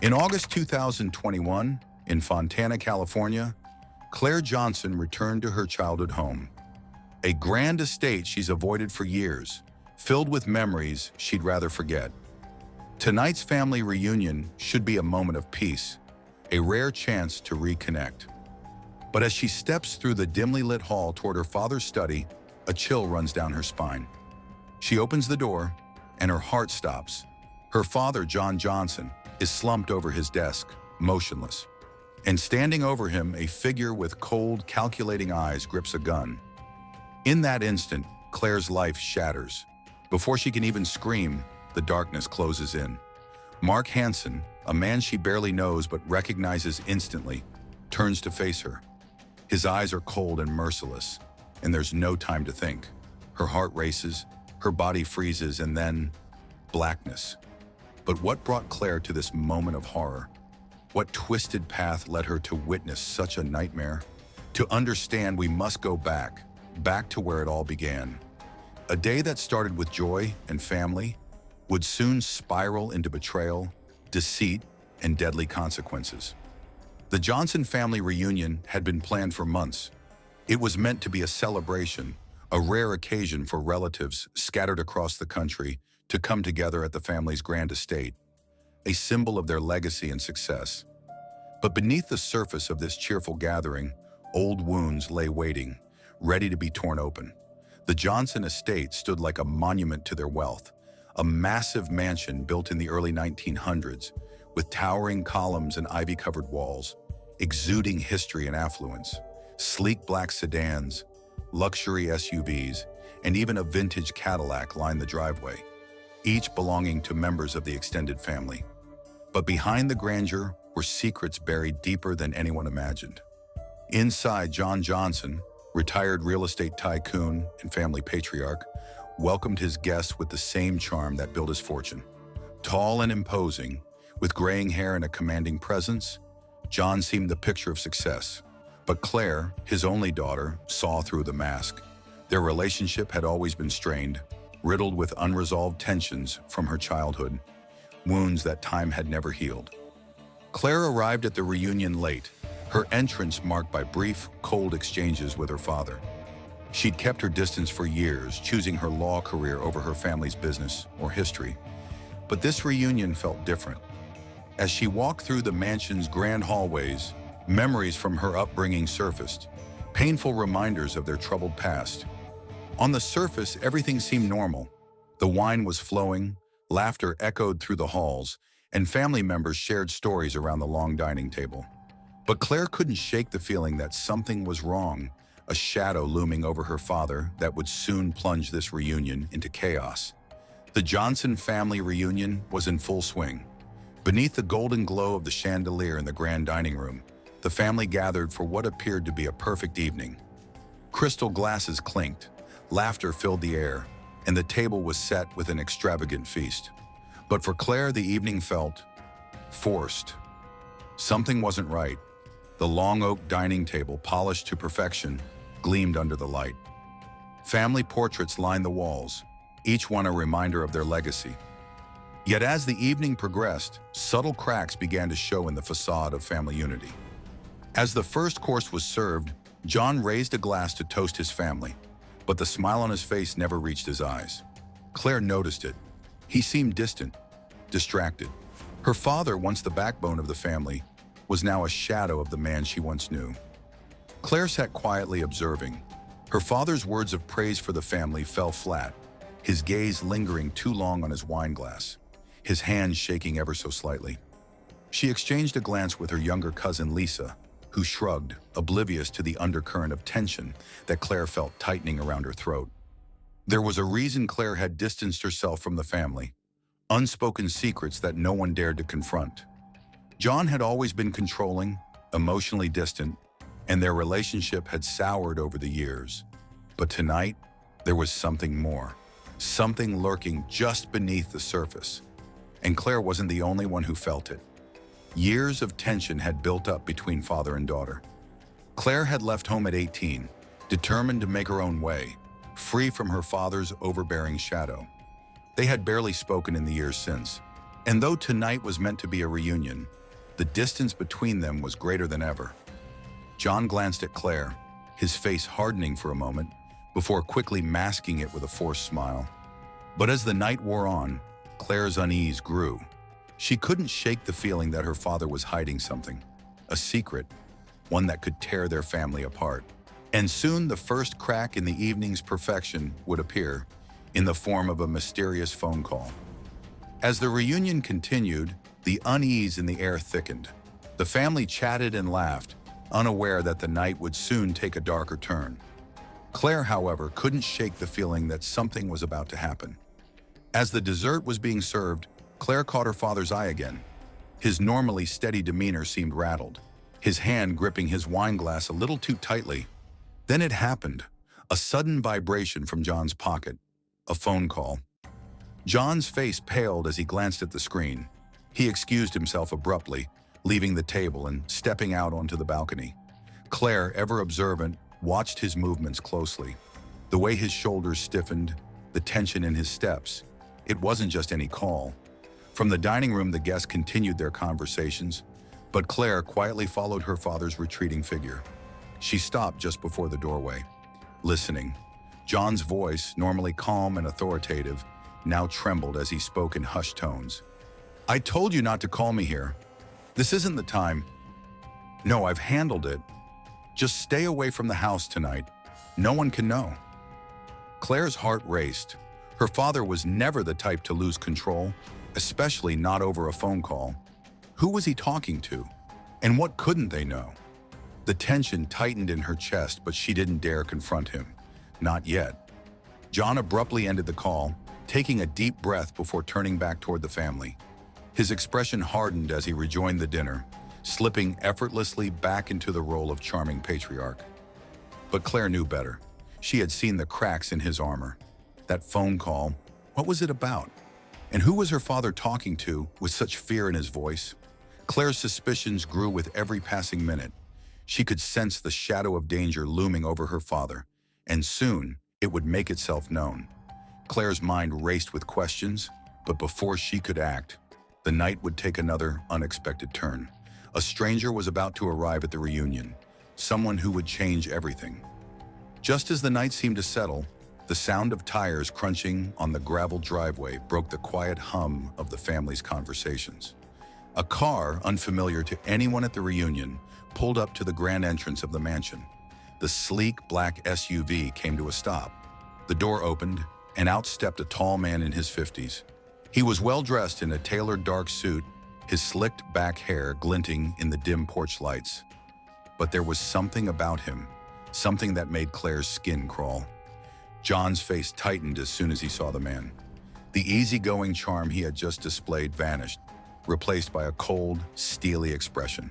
In August 2021, in Fontana, California, Claire Johnson returned to her childhood home. A grand estate she's avoided for years, filled with memories she'd rather forget. Tonight's family reunion should be a moment of peace, a rare chance to reconnect. But as she steps through the dimly lit hall toward her father's study, a chill runs down her spine. She opens the door, and her heart stops. Her father, John Johnson, is slumped over his desk, motionless. And standing over him, a figure with cold, calculating eyes grips a gun. In that instant, Claire's life shatters. Before she can even scream, the darkness closes in. Mark Hansen, a man she barely knows but recognizes instantly, turns to face her. His eyes are cold and merciless, and there's no time to think. Her heart races, her body freezes, and then blackness. But what brought Claire to this moment of horror? What twisted path led her to witness such a nightmare? To understand, we must go back to where it all began. A day that started with joy and family would soon spiral into betrayal, deceit, and deadly consequences. The Johnson family reunion had been planned for months. It was meant to be a celebration, a rare occasion for relatives scattered across the country to come together at the family's grand estate, a symbol of their legacy and success. But beneath the surface of this cheerful gathering, old wounds lay waiting, ready to be torn open. The Johnson estate stood like a monument to their wealth, a massive mansion built in the early 1900s, with towering columns and ivy-covered walls, exuding history and affluence. Sleek black sedans, luxury SUVs, and even a vintage Cadillac lined the driveway, each belonging to members of the extended family. But behind the grandeur were secrets buried deeper than anyone imagined. Inside, John Johnson, retired real estate tycoon and family patriarch, welcomed his guests with the same charm that built his fortune. Tall and imposing, with graying hair and a commanding presence, John seemed the picture of success. But Claire, his only daughter, saw through the mask. Their relationship had always been strained, riddled with unresolved tensions from her childhood, wounds that time had never healed. Claire arrived at the reunion late, her entrance marked by brief, cold exchanges with her father. She'd kept her distance for years, choosing her law career over her family's business or history. But this reunion felt different. As she walked through the mansion's grand hallways, memories from her upbringing surfaced, painful reminders of their troubled past. On the surface, everything seemed normal. The wine was flowing, laughter echoed through the halls, and family members shared stories around the long dining table. But Claire couldn't shake the feeling that something was wrong, a shadow looming over her father that would soon plunge this reunion into chaos. The Johnson family reunion was in full swing. Beneath the golden glow of the chandelier in the grand dining room, the family gathered for what appeared to be a perfect evening. Crystal glasses clinked, laughter filled the air, and the table was set with an extravagant feast. But for Claire, the evening felt forced. Something wasn't right. The long oak dining table, polished to perfection, gleamed under the light. Family portraits lined the walls, each one a reminder of their legacy. Yet as the evening progressed, subtle cracks began to show in the facade of family unity. As the first course was served, John raised a glass to toast his family, but the smile on his face never reached his eyes. Claire noticed it. He seemed distant, distracted. Her father, once the backbone of the family, was now a shadow of the man she once knew. Claire sat quietly observing. Her father's words of praise for the family fell flat, his gaze lingering too long on his wine glass, his hands shaking ever so slightly. She exchanged a glance with her younger cousin Lisa, who shrugged, oblivious to the undercurrent of tension that Claire felt tightening around her throat. There was a reason Claire had distanced herself from the family, unspoken secrets that no one dared to confront. John had always been controlling, emotionally distant, and their relationship had soured over the years. But tonight, there was something more, something lurking just beneath the surface. And Claire wasn't the only one who felt it. Years of tension had built up between father and daughter. Claire had left home at 18, determined to make her own way, free from her father's overbearing shadow. They had barely spoken in the years since, And though tonight was meant to be a reunion, the distance between them was greater than ever. John glanced at Claire, his face hardening for a moment, before quickly masking it with a forced smile. But as the night wore on, Claire's unease grew. She couldn't shake the feeling that her father was hiding something, a secret, one that could tear their family apart. And soon the first crack in the evening's perfection would appear, in the form of a mysterious phone call. As the reunion continued, the unease in the air thickened. The family chatted and laughed, unaware that the night would soon take a darker turn. Claire, however, couldn't shake the feeling that something was about to happen. As the dessert was being served, Claire caught her father's eye again. His normally steady demeanor seemed rattled, his hand gripping his wine glass a little too tightly. Then it happened, a sudden vibration from John's pocket, a phone call. John's face paled as he glanced at the screen. He excused himself abruptly, leaving the table and stepping out onto the balcony. Claire, ever observant, watched his movements closely. The way his shoulders stiffened, the tension in his steps. It wasn't just any call. From the dining room, the guests continued their conversations, but Claire quietly followed her father's retreating figure. She stopped just before the doorway, listening. John's voice, normally calm and authoritative, now trembled as he spoke in hushed tones. "I told you not to call me here. This isn't the time. No, I've handled it. Just stay away from the house tonight. No one can know." Claire's heart raced. Her father was never the type to lose control, especially not over a phone call. Who was he talking to? And what couldn't they know? The tension tightened in her chest, but she didn't dare confront him. Not yet. John abruptly ended the call, taking a deep breath before turning back toward the family. His expression hardened as he rejoined the dinner, slipping effortlessly back into the role of charming patriarch. But Claire knew better. She had seen the cracks in his armor. That phone call, what was it about? And who was her father talking to with such fear in his voice? Claire's suspicions grew with every passing minute. She could sense the shadow of danger looming over her father, and soon it would make itself known. Claire's mind raced with questions, but before she could act, the night would take another unexpected turn. A stranger was about to arrive at the reunion, someone who would change everything. Just as the night seemed to settle, the sound of tires crunching on the gravel driveway broke the quiet hum of the family's conversations. A car, unfamiliar to anyone at the reunion, pulled up to the grand entrance of the mansion. The sleek black SUV came to a stop. The door opened, and out stepped a tall man in his 50s. He was well-dressed in a tailored dark suit, his slicked back hair glinting in the dim porch lights. But there was something about him, something that made Claire's skin crawl. John's face tightened as soon as he saw the man. The easygoing charm he had just displayed vanished, replaced by a cold, steely expression.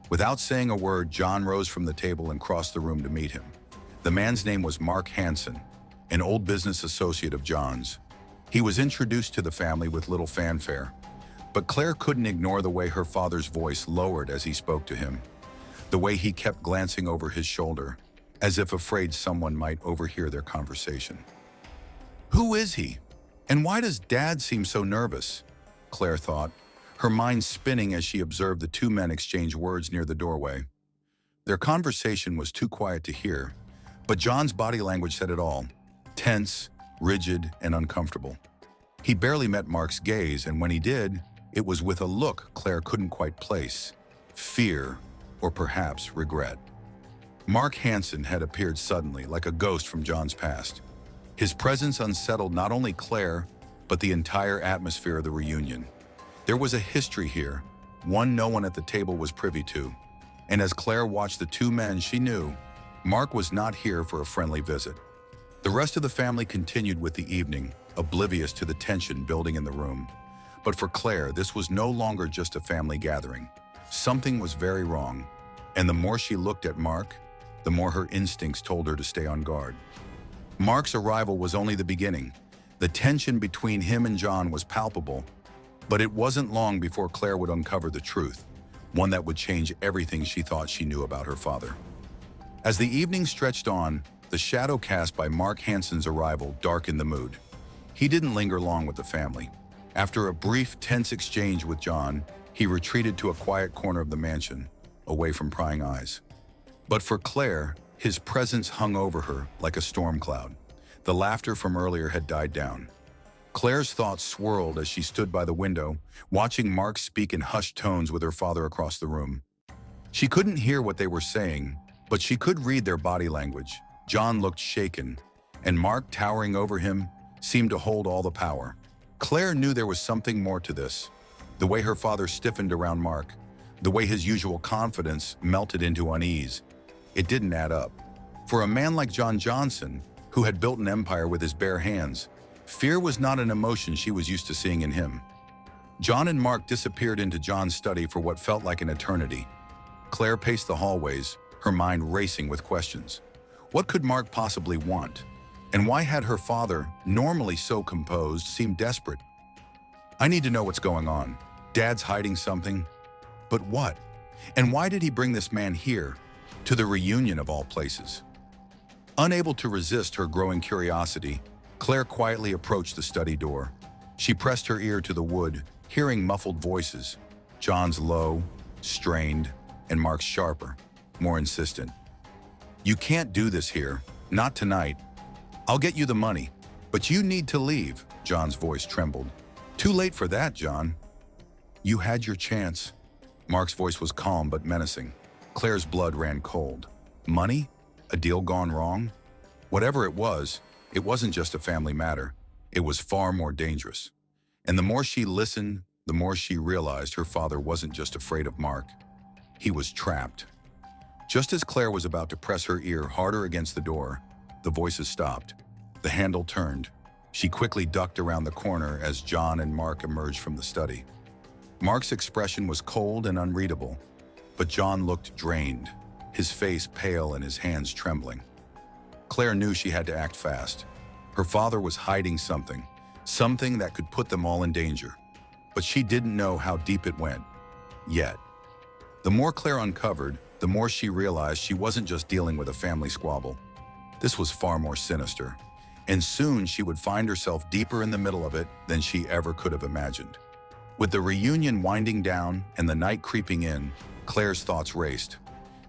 Without saying a word, John rose from the table and crossed the room to meet him. The man's name was Mark Hansen, an old business associate of John's. He was introduced to the family with little fanfare, but Claire couldn't ignore the way her father's voice lowered as he spoke to him, the way he kept glancing over his shoulder, as if afraid someone might overhear their conversation. Who is he? And why does Dad seem so nervous? Claire thought, her mind spinning as she observed the two men exchange words near the doorway. Their conversation was too quiet to hear, but John's body language said it all, tense, rigid, and uncomfortable. He barely met Mark's gaze, and when he did, it was with a look Claire couldn't quite place, fear, or perhaps regret. Mark Hansen had appeared suddenly, like a ghost from John's past. His presence unsettled not only Claire, but the entire atmosphere of the reunion. There was a history here, one no one at the table was privy to. And as Claire watched the two men, she knew Mark was not here for a friendly visit. The rest of the family continued with the evening, oblivious to the tension building in the room. But for Claire, this was no longer just a family gathering. Something was very wrong, and the more she looked at Mark, the more her instincts told her to stay on guard. Mark's arrival was only the beginning. The tension between him and John was palpable, but it wasn't long before Claire would uncover the truth, one that would change everything she thought she knew about her father. As the evening stretched on, the shadow cast by Mark Hansen's arrival darkened the mood. He didn't linger long with the family. After a brief, tense exchange with John, he retreated to a quiet corner of the mansion, away from prying eyes. But for Claire, his presence hung over her like a storm cloud. The laughter from earlier had died down. Claire's thoughts swirled as she stood by the window, watching Mark speak in hushed tones with her father across the room. She couldn't hear what they were saying, but she could read their body language. John looked shaken, and Mark, towering over him, seemed to hold all the power. Claire knew there was something more to this. The way her father stiffened around Mark, the way his usual confidence melted into unease. It didn't add up. For a man like John Johnson, who had built an empire with his bare hands, fear was not an emotion she was used to seeing in him. John and Mark disappeared into John's study for what felt like an eternity. Claire paced the hallways, her mind racing with questions. What could Mark possibly want? And why had her father, normally so composed, seemed desperate? I need to know what's going on. Dad's hiding something. But what? And why did he bring this man here, to the reunion of all places? Unable to resist her growing curiosity, Claire quietly approached the study door. She pressed her ear to the wood, hearing muffled voices, John's low, strained, and Mark's sharper, more insistent. You can't do this here, not tonight. I'll get you the money, but you need to leave, John's voice trembled. Too late for that, John. You had your chance. Mark's voice was calm but menacing. Claire's blood ran cold. Money? A deal gone wrong? Whatever it wasn't just a family matter. It was far more dangerous. And the more she listened, the more she realized her father wasn't just afraid of Mark. He was trapped. Just as Claire was about to press her ear harder against the door, the voices stopped. The handle turned. She quickly ducked around the corner as John and Mark emerged from the study. Mark's expression was cold and unreadable, but John looked drained, his face pale and his hands trembling. Claire knew she had to act fast. Her father was hiding something that could put them all in danger. But she didn't know how deep it went, yet. The more Claire uncovered, the more she realized she wasn't just dealing with a family squabble. This was far more sinister, and soon she would find herself deeper in the middle of it than she ever could have imagined. With the reunion winding down and the night creeping in, Claire's thoughts raced.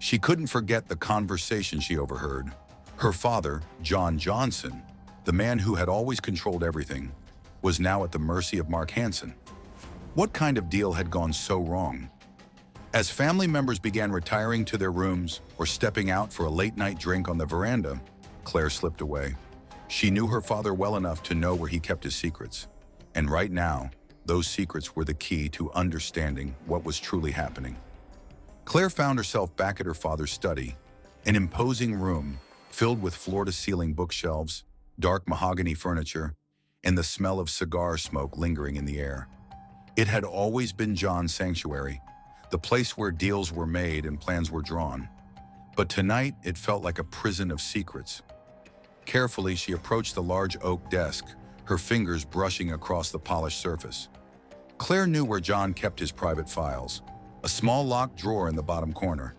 She couldn't forget the conversation she overheard. Her father, John Johnson, the man who had always controlled everything, was now at the mercy of Mark Hansen. What kind of deal had gone so wrong? As family members began retiring to their rooms or stepping out for a late-night drink on the veranda, Claire slipped away. She knew her father well enough to know where he kept his secrets. And right now, those secrets were the key to understanding what was truly happening. Claire found herself back at her father's study, an imposing room filled with floor-to-ceiling bookshelves, dark mahogany furniture, and the smell of cigar smoke lingering in the air. It had always been John's sanctuary, the place where deals were made and plans were drawn. But tonight, it felt like a prison of secrets. Carefully, she approached the large oak desk, her fingers brushing across the polished surface. Claire knew where John kept his private files, a small locked drawer in the bottom corner.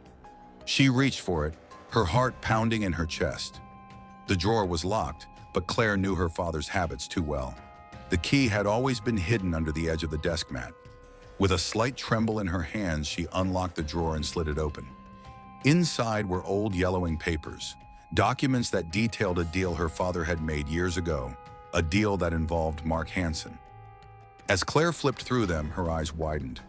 She reached for it, her heart pounding in her chest. The drawer was locked, but Claire knew her father's habits too well. The key had always been hidden under the edge of the desk mat. With a slight tremble in her hands, she unlocked the drawer and slid it open. Inside were old yellowing papers, documents that detailed a deal her father had made years ago, a deal that involved Mark Hansen. As Claire flipped through them, her eyes widened.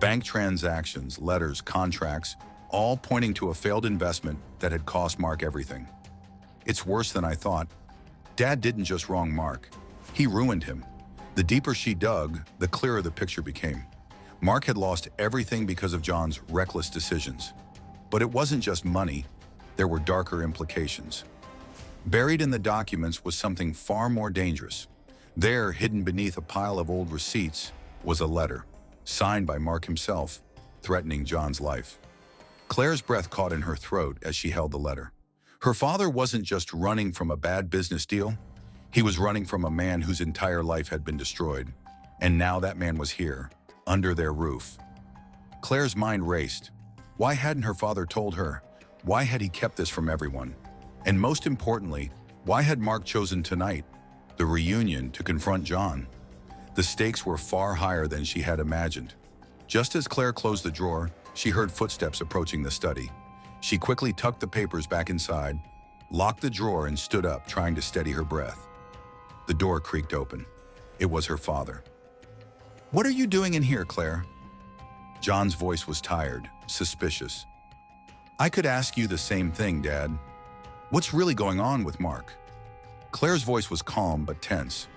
Bank transactions, letters, contracts, all pointing to a failed investment that had cost Mark everything. It's worse than I thought. Dad didn't just wrong Mark. He ruined him. The deeper she dug, the clearer the picture became. Mark had lost everything because of John's reckless decisions. But it wasn't just money. There were darker implications. Buried in the documents was something far more dangerous. There, hidden beneath a pile of old receipts, was a letter, signed by Mark himself, threatening John's life. Claire's breath caught in her throat as she held the letter. Her father wasn't just running from a bad business deal. He was running from a man whose entire life had been destroyed. And now that man was here, under their roof. Claire's mind raced. Why hadn't her father told her? Why had he kept this from everyone? And most importantly, why had Mark chosen tonight, the reunion, to confront John? The stakes were far higher than she had imagined. Just as Claire closed the drawer, she heard footsteps approaching the study. She quickly tucked the papers back inside, locked the drawer, and stood up, trying to steady her breath. The door creaked open. It was her father. "What are you doing in here, Claire?" John's voice was tired, suspicious. "I could ask you the same thing, Dad. What's really going on with Mark?" Claire's voice was calm but tense.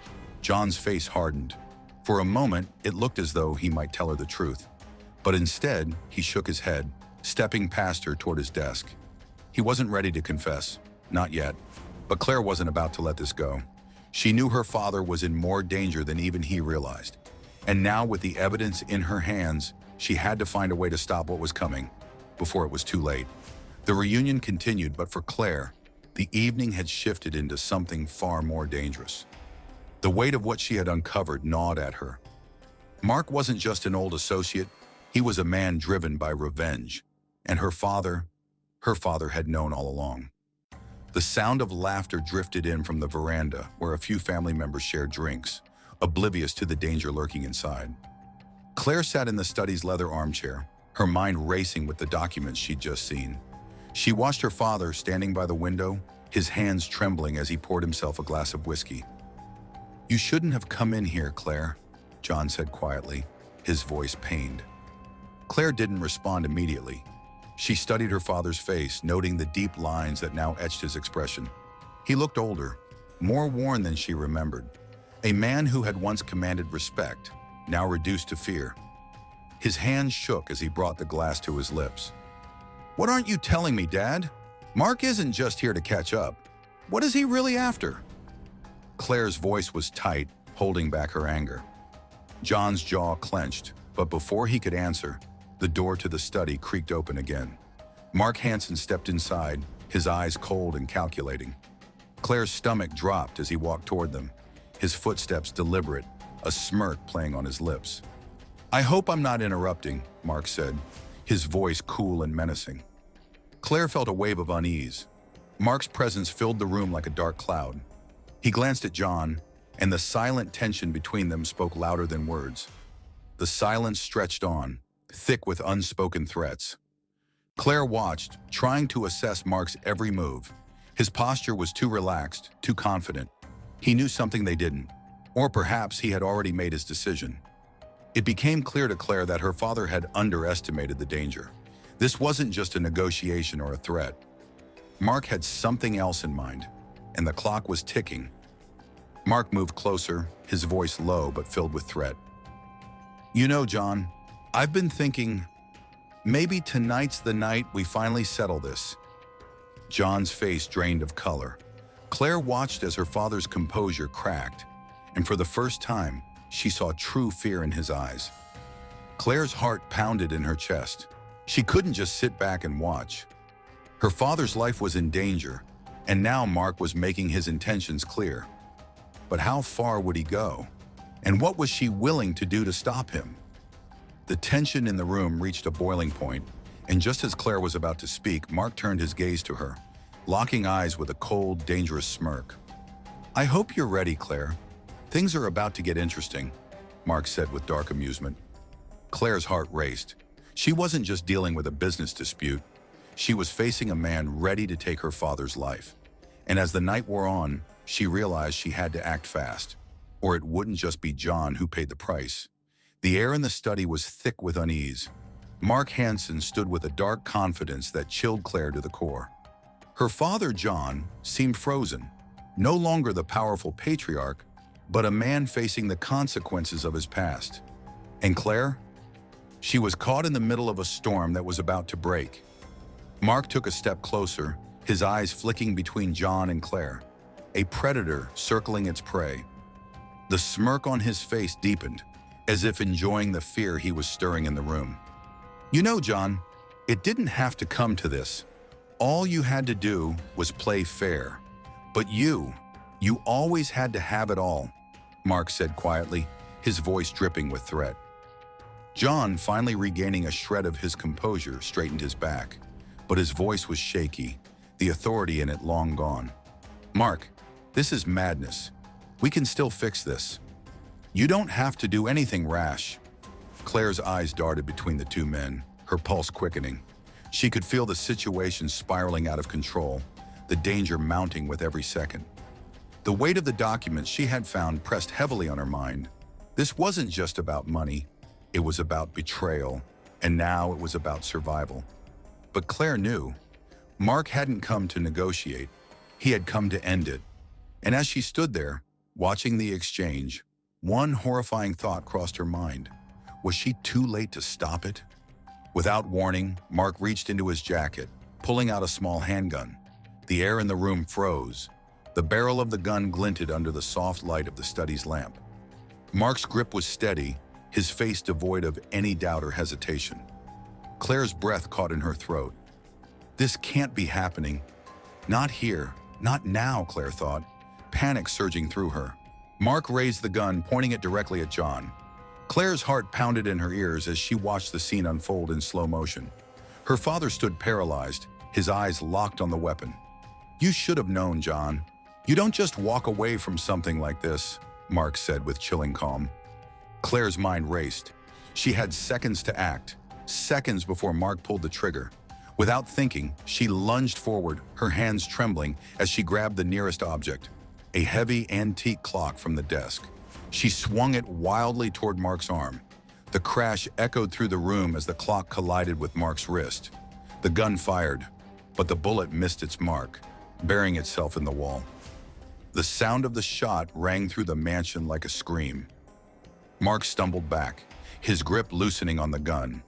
John's face hardened. For a moment, it looked as though he might tell her the truth. But instead, he shook his head, stepping past her toward his desk. He wasn't ready to confess, not yet. But Claire wasn't about to let this go. She knew her father was in more danger than even he realized. And now, with the evidence in her hands, she had to find a way to stop what was coming, before it was too late. The reunion continued, but for Claire, the evening had shifted into something far more dangerous. The weight of what she had uncovered gnawed at her. Mark wasn't just an old associate, he was a man driven by revenge. And her father had known all along. The sound of laughter drifted in from the veranda, where a few family members shared drinks, oblivious to the danger lurking inside. Claire sat in the study's leather armchair, her mind racing with the documents she'd just seen. She watched her father standing by the window, his hands trembling as he poured himself a glass of whiskey. "You shouldn't have come in here, Claire," John said quietly, his voice pained. Claire didn't respond immediately. She studied her father's face, noting the deep lines that now etched his expression. He looked older, more worn than she remembered. A man who had once commanded respect, now reduced to fear. His hands shook as he brought the glass to his lips. "What aren't you telling me, Dad? Mark isn't just here to catch up. What is he really after?" Claire's voice was tight, holding back her anger. John's jaw clenched, but before he could answer, the door to the study creaked open again. Mark Hansen stepped inside, his eyes cold and calculating. Claire's stomach dropped as he walked toward them, his footsteps deliberate, a smirk playing on his lips. "I hope I'm not interrupting," Mark said, his voice cool and menacing. Claire felt a wave of unease. Mark's presence filled the room like a dark cloud. He glanced at John, and the silent tension between them spoke louder than words. The silence stretched on, thick with unspoken threats. Claire watched, trying to assess Mark's every move. His posture was too relaxed, too confident. He knew something they didn't, or perhaps he had already made his decision. It became clear to Claire that her father had underestimated the danger. This wasn't just a negotiation or a threat. Mark had something else in mind, and the clock was ticking. Mark moved closer, his voice low but filled with threat. "You know, John, I've been thinking, maybe tonight's the night we finally settle this." John's face drained of color. Claire watched as her father's composure cracked, and for the first time, she saw true fear in his eyes. Claire's heart pounded in her chest. She couldn't just sit back and watch. Her father's life was in danger, and now Mark was making his intentions clear. But how far would he go? And what was she willing to do to stop him? The tension in the room reached a boiling point, and just as Claire was about to speak, Mark turned his gaze to her, locking eyes with a cold, dangerous smirk. "I hope you're ready, Claire. Things are about to get interesting," Mark said with dark amusement. Claire's heart raced. She wasn't just dealing with a business dispute. She was facing a man ready to take her father's life. And as the night wore on, she realized she had to act fast, or it wouldn't just be John who paid the price. The air in the study was thick with unease. Mark Hansen stood with a dark confidence that chilled Claire to the core. Her father, John, seemed frozen, no longer the powerful patriarch, but a man facing the consequences of his past. And Claire? She was caught in the middle of a storm that was about to break. Mark took a step closer, his eyes flicking between John and Claire, a predator circling its prey. The smirk on his face deepened, as if enjoying the fear he was stirring in the room. "You know, John, it didn't have to come to this. All you had to do was play fair. But you always had to have it all," Mark said quietly, his voice dripping with threat. John, finally regaining a shred of his composure, straightened his back, but his voice was shaky, the authority in it long gone. "Mark, this is madness. We can still fix this." "You don't have to do anything rash." Claire's eyes darted between the two men, her pulse quickening. She could feel the situation spiraling out of control, the danger mounting with every second. The weight of the documents she had found pressed heavily on her mind. This wasn't just about money. It was about betrayal, and now it was about survival. But Claire knew. Mark hadn't come to negotiate. He had come to end it. And as she stood there, watching the exchange, one horrifying thought crossed her mind. Was she too late to stop it? Without warning, Mark reached into his jacket, pulling out a small handgun. The air in the room froze. The barrel of the gun glinted under the soft light of the study's lamp. Mark's grip was steady, his face devoid of any doubt or hesitation. Claire's breath caught in her throat. This can't be happening. Not here, not now, Claire thought, panic surging through her. Mark raised the gun, pointing it directly at John. Claire's heart pounded in her ears as she watched the scene unfold in slow motion. Her father stood paralyzed, his eyes locked on the weapon. "You should have known, John. You don't just walk away from something like this," Mark said with chilling calm. Claire's mind raced. She had seconds to act, seconds before Mark pulled the trigger. Without thinking, she lunged forward, her hands trembling as she grabbed the nearest object, a heavy antique clock from the desk. She swung it wildly toward Mark's arm. The crash echoed through the room as the clock collided with Mark's wrist. The gun fired, but the bullet missed its mark, burying itself in the wall. The sound of the shot rang through the mansion like a scream. Mark stumbled back, his grip loosening on the gun.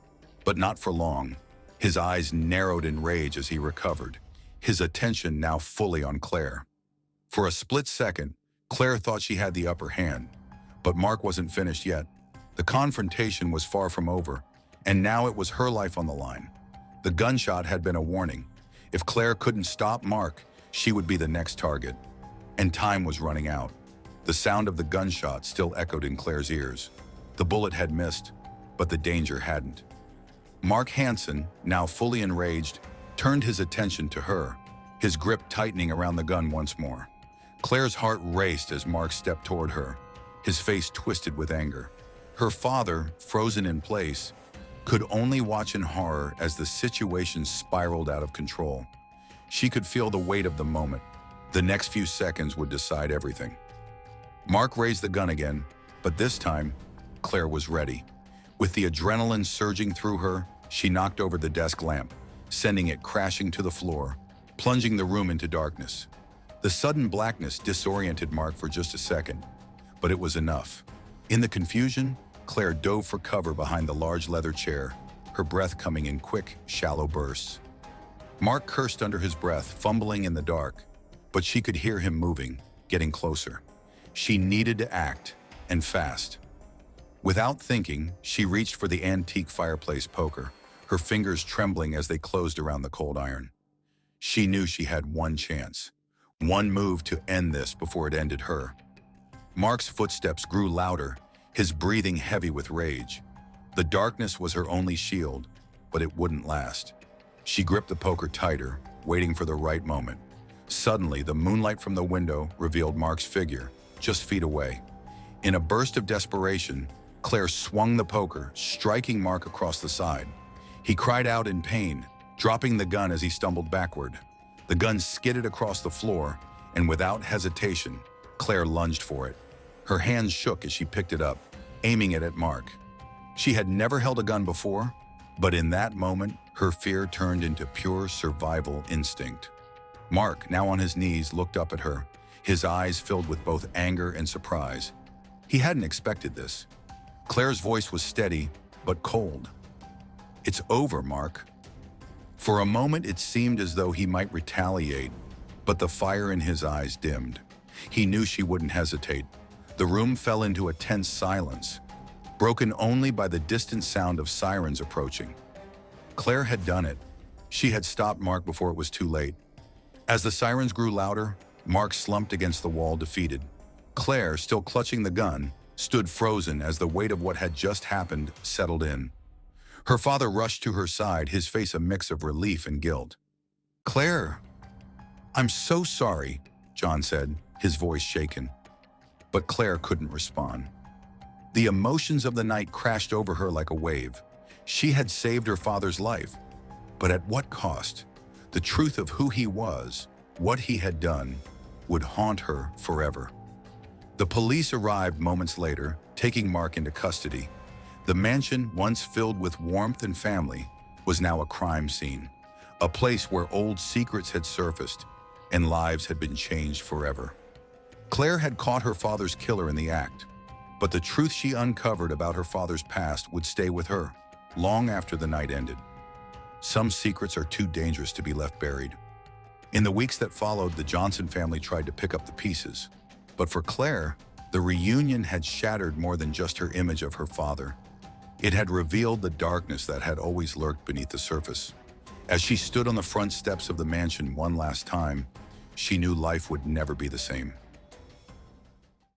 But not for long. His eyes narrowed in rage as he recovered, his attention now fully on Claire. For a split second, Claire thought she had the upper hand. But Mark wasn't finished yet. The confrontation was far from over, and now it was her life on the line. The gunshot had been a warning. If Claire couldn't stop Mark, she would be the next target. And time was running out. The sound of the gunshot still echoed in Claire's ears. The bullet had missed, but the danger hadn't. Mark Hansen, now fully enraged, turned his attention to her, his grip tightening around the gun once more. Claire's heart raced as Mark stepped toward her, his face twisted with anger. Her father, frozen in place, could only watch in horror as the situation spiraled out of control. She could feel the weight of the moment. The next few seconds would decide everything. Mark raised the gun again, but this time, Claire was ready. With the adrenaline surging through her, she knocked over the desk lamp, sending it crashing to the floor, plunging the room into darkness. The sudden blackness disoriented Mark for just a second, but it was enough. In the confusion, Claire dove for cover behind the large leather chair, her breath coming in quick, shallow bursts. Mark cursed under his breath, fumbling in the dark, but she could hear him moving, getting closer. She needed to act, and fast. Without thinking, she reached for the antique fireplace poker, her fingers trembling as they closed around the cold iron. She knew she had one chance, one move to end this before it ended her. Mark's footsteps grew louder, his breathing heavy with rage. The darkness was her only shield, but it wouldn't last. She gripped the poker tighter, waiting for the right moment. Suddenly, the moonlight from the window revealed Mark's figure, just feet away. In a burst of desperation, Claire swung the poker, striking Mark across the side. He cried out in pain, dropping the gun as he stumbled backward. The gun skidded across the floor, and without hesitation, Claire lunged for it. Her hands shook as she picked it up, aiming it at Mark. She had never held a gun before, but in that moment, her fear turned into pure survival instinct. Mark, now on his knees, looked up at her, his eyes filled with both anger and surprise. He hadn't expected this. Claire's voice was steady, but cold. "It's over, Mark." For a moment, it seemed as though he might retaliate, but the fire in his eyes dimmed. He knew she wouldn't hesitate. The room fell into a tense silence, broken only by the distant sound of sirens approaching. Claire had done it. She had stopped Mark before it was too late. As the sirens grew louder, Mark slumped against the wall, defeated. Claire, still clutching the gun, stood frozen as the weight of what had just happened settled in. Her father rushed to her side, his face a mix of relief and guilt. "Claire, I'm so sorry," John said, his voice shaken. But Claire couldn't respond. The emotions of the night crashed over her like a wave. She had saved her father's life, but at what cost? The truth of who he was, what he had done, would haunt her forever. The police arrived moments later, taking Mark into custody. The mansion, once filled with warmth and family, was now a crime scene, a place where old secrets had surfaced and lives had been changed forever. Claire had caught her father's killer in the act, but the truth she uncovered about her father's past would stay with her long after the night ended. Some secrets are too dangerous to be left buried. In the weeks that followed, the Johnson family tried to pick up the pieces. But for Claire, the reunion had shattered more than just her image of her father. It had revealed the darkness that had always lurked beneath the surface. As she stood on the front steps of the mansion one last time, she knew life would never be the same.